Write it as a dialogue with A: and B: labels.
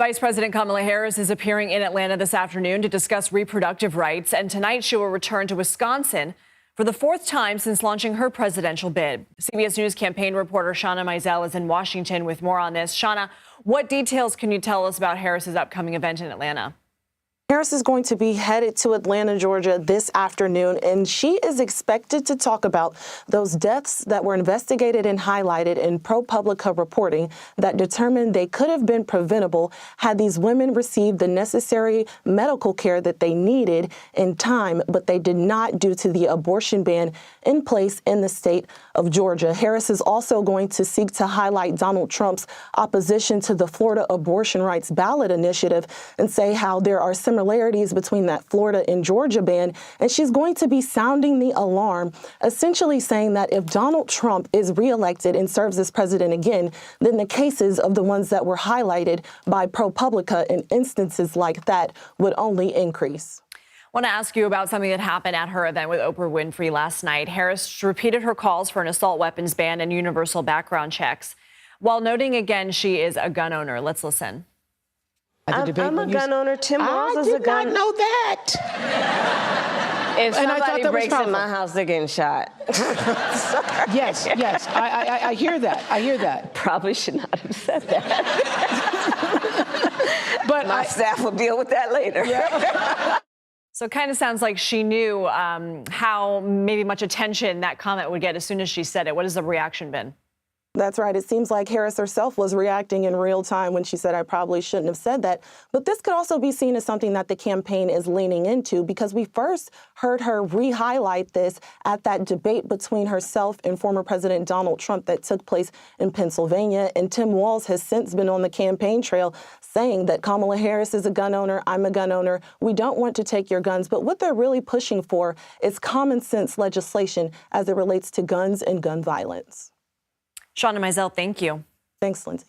A: Vice President Kamala Harris is appearing in Atlanta this afternoon to discuss reproductive rights, and tonight she will return to Wisconsin for the fourth time since launching her presidential bid. CBS News campaign reporter Shawna Mizelle is in Washington with more on this. Shawna, what details can you tell us about Harris's upcoming event in Atlanta?
B: Harris is going to be headed to Atlanta, Georgia this afternoon, and she is expected to talk about those deaths that were investigated and highlighted in ProPublica reporting that determined they could have been preventable had these women received the necessary medical care that they needed in time, but they did not due to the abortion ban in place in the state of Georgia. Harris is also going to seek to highlight Donald Trump's opposition to the Florida abortion rights ballot initiative and say how there are similarities between that Florida and Georgia ban, and she's going to be sounding the alarm, essentially saying that if Donald Trump is reelected and serves as president again, then the cases of the ones that were highlighted by ProPublica in instances like that would only increase.
A: I want to ask you about something that happened at her event with Oprah Winfrey last night. Harris repeated her calls for an assault weapons ban and universal background checks, while noting again she is a gun owner. Let's listen.
C: I'm a gun owner. Tim Walz is a gun.
D: I did not know that.
C: If somebody breaks in my house, they're getting shot.
D: Yes, I hear that. I hear that.
C: Probably should not have said that.
D: But
C: my staff will deal with that later.
D: Yeah.
A: So it kind of sounds like she knew how maybe much attention that comment would get as soon as she said it. What has the reaction been?
B: That's right. It seems like Harris herself was reacting in real time when she said, I probably shouldn't have said that. But this could also be seen as something that the campaign is leaning into, because we first heard her re-highlight this at that debate between herself and former President Donald Trump that took place in Pennsylvania. And Tim Walz has since been on the campaign trail saying that Kamala Harris is a gun owner. I'm a gun owner. We don't want to take your guns. But what they're really pushing for is common sense legislation as it relates to guns and gun violence.
A: Shawna Mizelle, thank you.
B: Thanks, Lindsay.